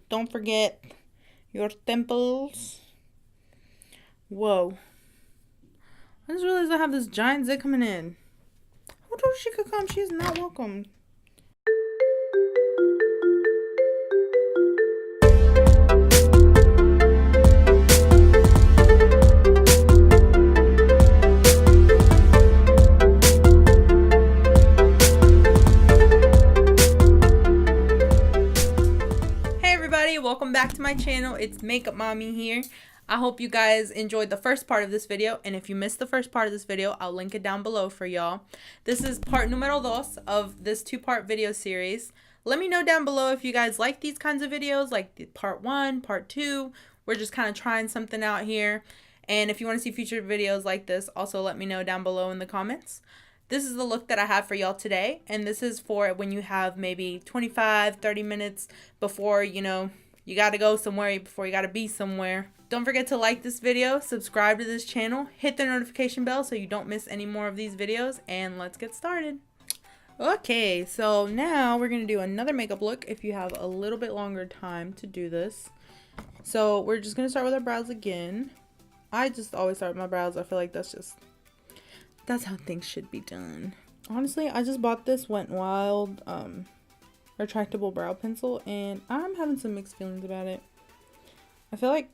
Don't forget your temples. Whoa. I just realized I have this giant zit coming in. Who told her she could come? She is not welcome. Welcome back to my channel. It's Makeupmami here. I hope you guys enjoyed the first part of this video, and if you missed the first part of this video, I'll link it down below for y'all. This is part numero dos of this two-part video series. Let me know down below if you guys like these kinds of videos, like part 1, part 2. We're just kind of trying something out here, and if you want to see future videos like this, also let me know down below in the comments. This is the look that I have for y'all today, and this is for when you have maybe 25-30 minutes before, you know, you gotta go somewhere, before you gotta be somewhere. Don't forget to like this video, subscribe to this channel, hit the notification bell so you don't miss any more of these videos, and let's get started. Okay, so now we're gonna do another makeup look if you have a little bit longer time to do this. So we're just gonna start with our brows again. I just always start with my brows. I feel like that's how things should be done. Honestly, I just bought this Wet n Wild retractable brow pencil, and I'm having some mixed feelings about it. I feel like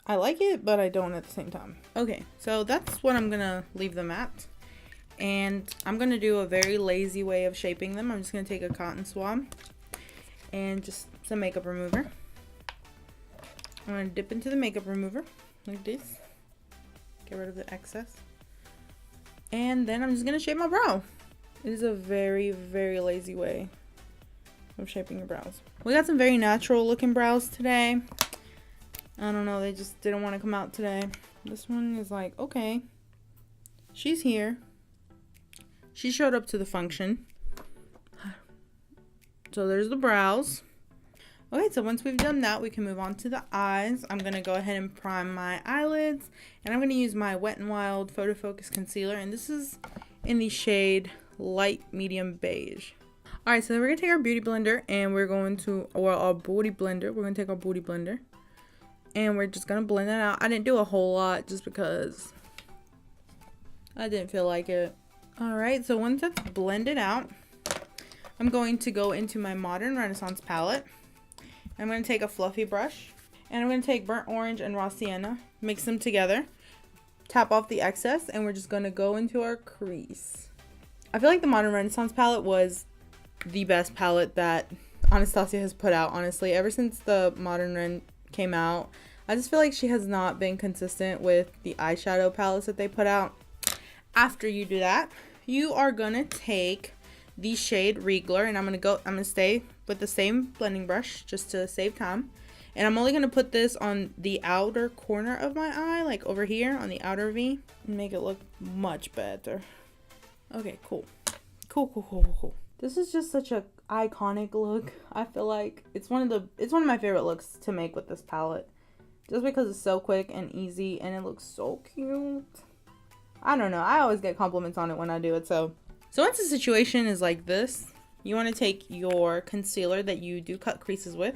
I like it, but I don't at the same time. Okay, so that's what I'm gonna leave them at, and I'm gonna do a very lazy way of shaping them. I'm just gonna take a cotton swab and just some makeup remover. I'm gonna dip into the makeup remover like this, get rid of the excess, and then I'm just gonna shape my brow. It is a very, very lazy way of shaping your brows. We got some very natural looking brows today. I don't know, they just didn't want to come out today. This one is like, okay, she's here. She showed up to the function. So there's the brows. Okay, so once we've done that, we can move on to the eyes. I'm gonna go ahead and prime my eyelids, and I'm gonna use my Wet n Wild Photofocus concealer, and this is in the shade light medium beige. Alright, so then we're going to take our beauty blender, and we're going to, or our booty blender, we're going to take our booty blender, and we're just going to blend that out. I didn't do a whole lot just because I didn't feel like it. Alright, so once that's blended out, I'm going to go into my Modern Renaissance palette. I'm going to take a fluffy brush, and I'm going to take Burnt Orange and Raw Sienna, mix them together, tap off the excess, and we're just going to go into our crease. I feel like the Modern Renaissance palette was the best palette that Anastasia has put out, honestly. Ever since the Modern Ren came out, I just feel like she has not been consistent with the eyeshadow palettes that they put out. After you do that, you are gonna take the shade Regler, and I'm gonna stay with the same blending brush just to save time. And I'm only gonna put this on the outer corner of my eye, like over here on the outer V, and make it look much better. Okay, cool. Cool. This is just such a iconic look. I feel like it's one of my favorite looks to make with this palette, just because it's so quick and easy, and it looks so cute. I don't know, I always get compliments on it when I do it. So once the situation is like this, you want to take your concealer that you do cut creases with.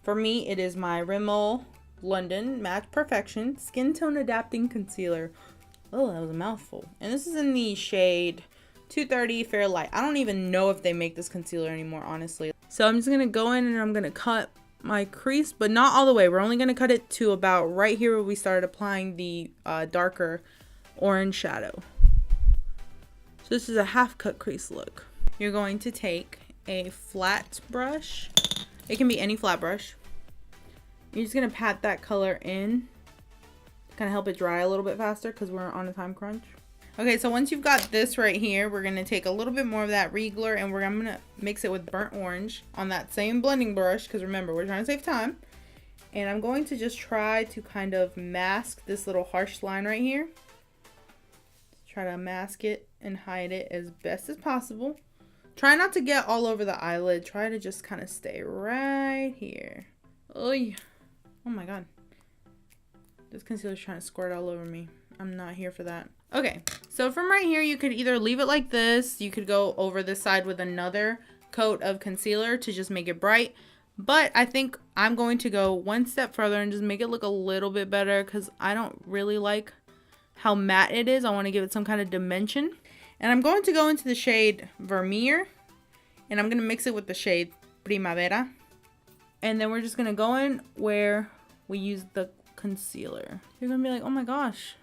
For me, it is my Rimmel London Matte Perfection Skin Tone Adapting Concealer. Oh, that was a mouthful. And this is in the shade 230 Fair Light. I don't even know if they make this concealer anymore, honestly. So I'm just gonna go in and I'm gonna cut my crease, but not all the way. We're only gonna cut it to about right here where we started applying the darker orange shadow. So this is a half cut crease look. You're going to take a flat brush. It can be any flat brush. You're just gonna pat that color in, kind of help it dry a little bit faster because we're on a time crunch. Okay, so once you've got this right here, we're going to take a little bit more of that Regler, and I'm going to mix it with Burnt Orange on that same blending brush, because remember, we're trying to save time. And I'm going to just try to kind of mask this little harsh line right here. Try to mask it and hide it as best as possible. Try not to get all over the eyelid. Try to just kind of stay right here. Oh my god. This concealer's trying to squirt all over me. I'm not here for that. Okay, so from right here, you could either leave it like this. You could go over this side with another coat of concealer to just make it bright. But I think I'm going to go one step further and just make it look a little bit better because I don't really like how matte it is. I want to give it some kind of dimension. And I'm going to go into the shade Vermeer. And I'm going to mix it with the shade Primavera. And then we're just going to go in where we use the concealer. You're going to be like, oh my gosh.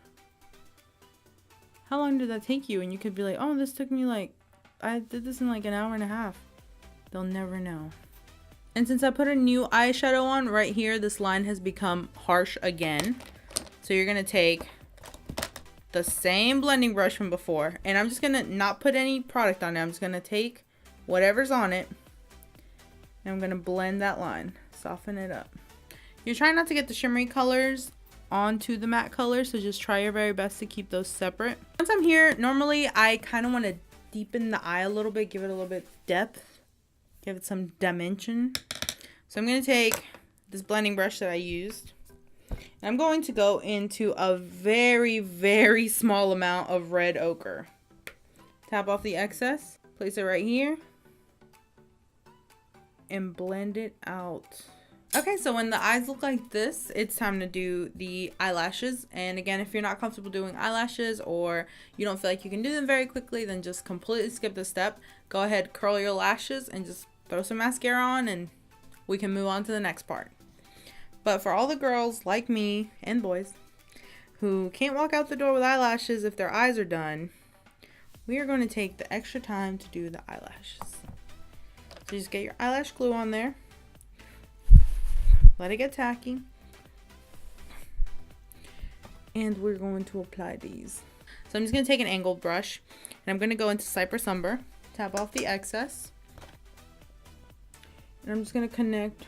How long did that take you? And you could be like, oh, this took me like, I did this in like an hour and a half. They'll never know. And since I put a new eyeshadow on right here, this line has become harsh again. So you're going to take the same blending brush from before. And I'm just going to not put any product on it. I'm just going to take whatever's on it. And I'm going to blend that line. Soften it up. You're trying not to get the shimmery colors onto the matte colors. So just try your very best to keep those separate. Once I'm here, normally I kind of want to deepen the eye a little bit. Give it a little bit of depth. Give it some dimension. So I'm going to take this blending brush that I used. And I'm going to go into a very, very small amount of red ochre. Tap off the excess. Place it right here. And blend it out. Okay, so when the eyes look like this, it's time to do the eyelashes. And again, if you're not comfortable doing eyelashes or you don't feel like you can do them very quickly, then just completely skip this step. Go ahead, curl your lashes and just throw some mascara on and we can move on to the next part. But for all the girls like me and boys who can't walk out the door with eyelashes if their eyes are done, we are going to take the extra time to do the eyelashes. So just get your eyelash glue on there. Let it get tacky. And we're going to apply these. So I'm just going to take an angled brush and I'm going to go into Cypress Umber. Tap off the excess. And I'm just going to connect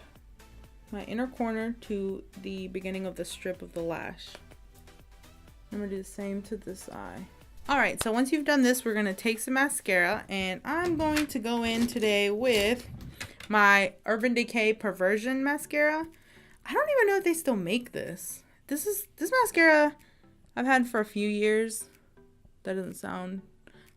my inner corner to the beginning of the strip of the lash. I'm going to do the same to this eye. Alright, so once you've done this, we're going to take some mascara. And I'm going to go in today with my Urban Decay Perversion mascara. I don't even know if they still make this. This mascara I've had for a few years. That doesn't sound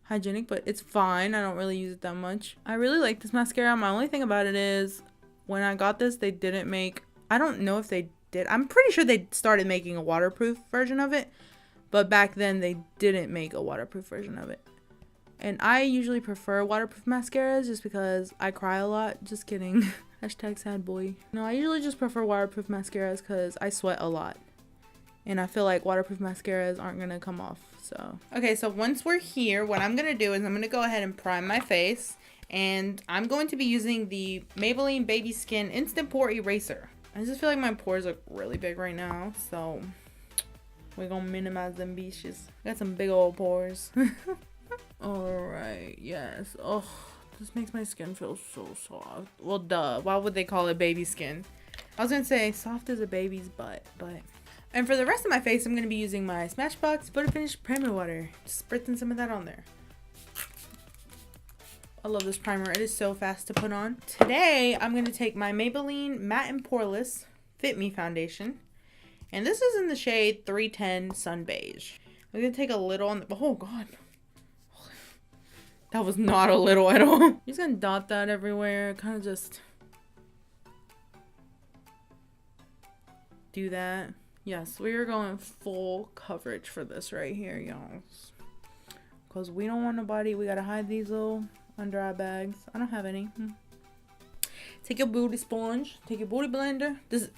hygienic, but it's fine. I don't really use it that much. I really like this mascara. My only thing about it is when I got this, they didn't make, I don't know if they did. I'm pretty sure they started making a waterproof version of it, but back then they didn't make a waterproof version of it. And I usually prefer waterproof mascaras just because I cry a lot. Just kidding. Hashtag sad boy. No, I usually just prefer waterproof mascaras because I sweat a lot. And I feel like waterproof mascaras aren't going to come off. So, okay, so once we're here, what I'm going to do is I'm going to go ahead and prime my face. And I'm going to be using the Maybelline Baby Skin Instant Pore Eraser. I just feel like my pores look really big right now. So, we're going to minimize them beaches. I got some big old pores. Alright, yes. Oh, this makes my skin feel so soft. Well, duh. Why would they call it baby skin? I was going to say soft as a baby's butt, but... And for the rest of my face, I'm going to be using my Smashbox Butter Finish Primer Water. Just spritzing some of that on there. I love this primer. It is so fast to put on. Today, I'm going to take my Maybelline Matte and Poreless Fit Me Foundation. And this is in the shade 310 Sun Beige. I'm going to take a little on the... Oh, God. That was not a little at all. I'm just going to dot that everywhere. Kind of just... do that. Yes, we are going full coverage for this right here, y'all. Because we don't want nobody. We got to hide these little under eye bags. I don't have any. Take your booty sponge. Take your booty blender. This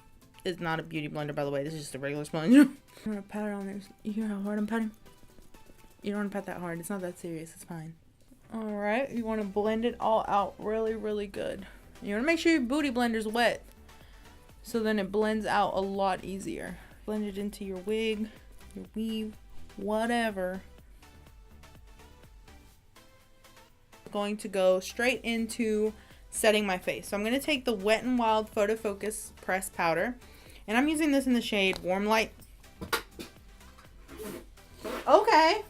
is not a beauty blender, by the way. This is just a regular sponge. I'm going to pat it on there. You hear how hard I'm patting? You don't want to pat that hard. It's not that serious. It's fine. Alright. You want to blend it all out really, really good. You want to make sure your booty blender's wet. So then it blends out a lot easier. Blend it into your wig, your weave, whatever. I'm going to go straight into setting my face. So I'm going to take the Wet n Wild Photofocus pressed powder. And I'm using this in the shade Warm Light. Okay.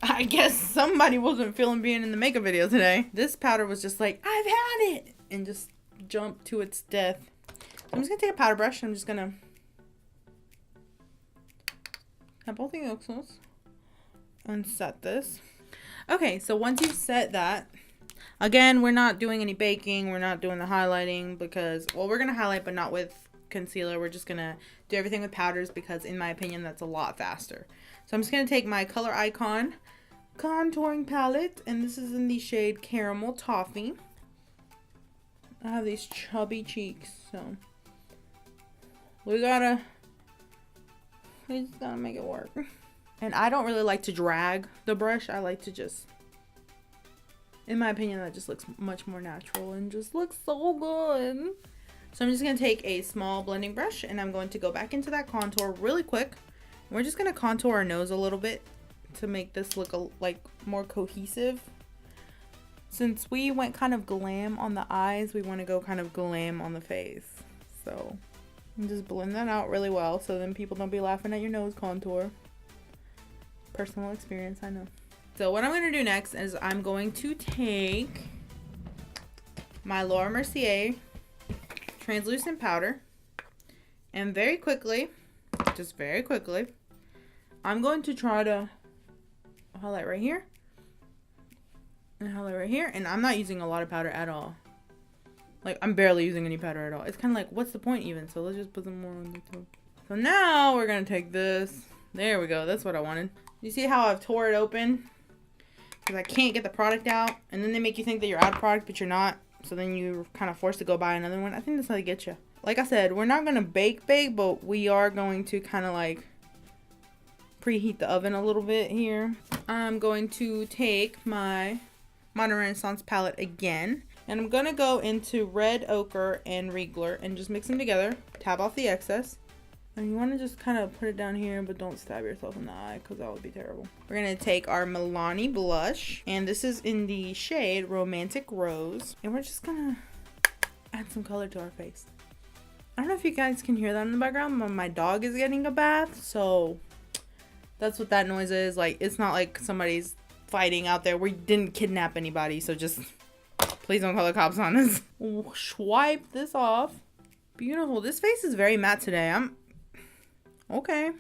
I guess somebody wasn't feeling being in the makeup video today. This powder was just like, I've had it! And just jumped to its death. I'm just going to take a powder brush. I'm just going to tap both the oxels and set this. Okay, so once you've set that, Again, we're not doing any baking. We're not doing the highlighting because, well, we're going to highlight, but not with concealer. We're just going to do everything with powders because, in my opinion, that's a lot faster. So I'm just going to take my Color Icon contouring palette, and this is in the shade Caramel Toffee. I have these chubby cheeks, so we just gotta make it work. And I don't really like to drag the brush. I like to just, in my opinion, that just looks much more natural and just looks so good. So I'm just gonna take a small blending brush and I'm going to go back into that contour really quick. We're just gonna contour our nose a little bit to make this look like more cohesive. Since we went kind of glam on the eyes, we want to go kind of glam on the face. So just blend that out really well so then people don't be laughing at your nose contour. Personal experience, I know. So what I'm going to do next is I'm going to take my Laura Mercier translucent powder and very quickly, just very quickly, I'm going to try to highlight right here and highlight right here, and I'm not using a lot of powder at all. Like, I'm barely using any powder at all. It's kind of like, what's the point even? So let's just put some more on the top. So now we're gonna take this. There we go. That's what I wanted. You see how I've tore it open? Because I can't get the product out, and then they make you think that you're out of product, but you're not. So then you're kind of forced to go buy another one. I think that's how they get you. Like I said, we're not gonna bake, but we are going to kind of like preheat the oven a little bit here. I'm going to take my Modern Renaissance palette again, and I'm gonna go into Red Ochre and Regler and just mix them together. Tap off the excess, and you want to just kind of put it down here, but don't stab yourself in the eye because that would be terrible. We're gonna take our Milani blush, and this is in the shade Romantic Rose, and we're just gonna add some color to our face. I don't know if you guys can hear that in the background, but my dog is getting a bath, so that's what that noise is. Like, it's not like somebody's fighting out there. We didn't kidnap anybody, so just please don't call the cops on us. Swipe this off. Beautiful. This face is very matte today. I'm okay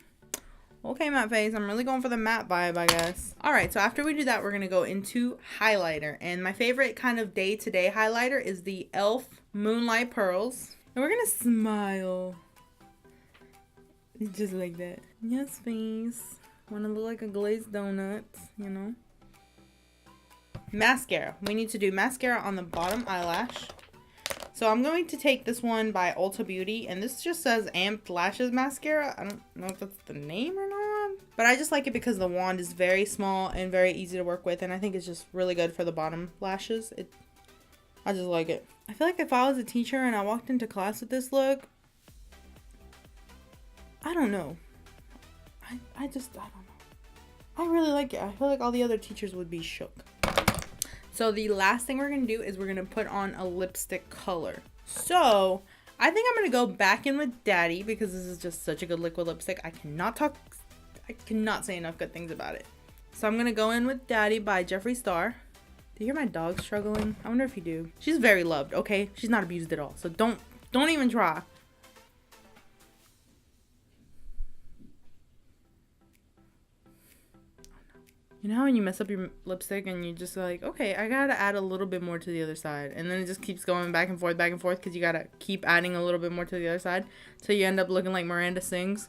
matte face. I'm really going for the matte vibe, I guess. All right, so after we do that, we're gonna go into highlighter, and my favorite kind of day-to-day highlighter is the e.l.f. Moonlight Pearls, and we're gonna smile just like that. Yes, face. Want to look like a glazed donut, you know. Mascara. We need to do mascara on the bottom eyelash. So I'm going to take this one by Ulta Beauty, and this just says Amped Lashes Mascara. I don't know if that's the name or not, but I just like it because the wand is very small and very easy to work with, and I think it's just really good for the bottom lashes. I just like it. I feel like if I was a teacher and I walked into class with this look, I don't know. I don't know. I really like it. I feel like all the other teachers would be shook. So the last thing we're going to do is we're going to put on a lipstick color. So I think I'm going to go back in with Daddy because this is just such a good liquid lipstick. I cannot say enough good things about it. So I'm going to go in with Daddy by Jeffree Star. Do you hear my dog struggling? I wonder if you do. She's very loved, okay? She's not abused at all. So don't even try. You know how when you mess up your lipstick and you just like, okay, I gotta add a little bit more to the other side. And then it just keeps going back and forth because you gotta keep adding a little bit more to the other side. So you end up looking like Miranda Sings.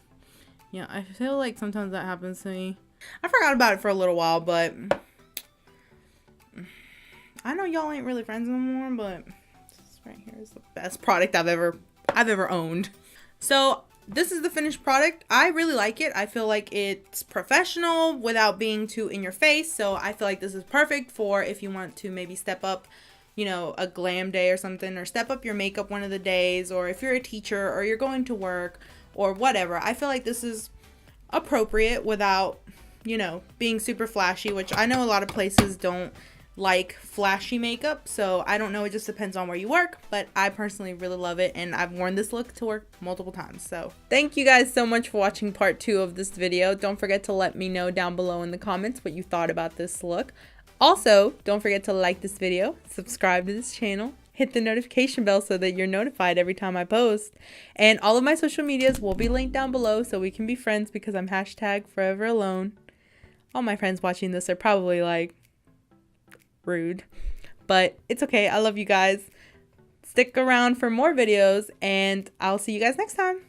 Yeah, I feel like sometimes that happens to me. I forgot about it for a little while, but I know y'all ain't really friends anymore, but this right here is the best product I've ever owned. So this is the finished product. I really like it. I feel like it's professional without being too in your face. So I feel like this is perfect for if you want to maybe step up, you know, a glam day or something, or step up your makeup one of the days, or if you're a teacher or you're going to work or whatever. I feel like this is appropriate without, you know, being super flashy, which I know a lot of places don't like flashy makeup, so I don't know, it just depends on where you work, but I personally really love it, and I've worn this look to work multiple times. So thank you guys so much for watching part 2 of this video. Don't forget to let me know down below in the comments what you thought about this look. Also, don't forget to like this video, subscribe to this channel, hit the notification bell so that you're notified every time I post, and all of my social medias will be linked down below so we can be friends because I'm #foreveralone. All my friends watching this are probably like, rude, but it's okay. I love you guys. Stick around for more videos, and I'll see you guys next time.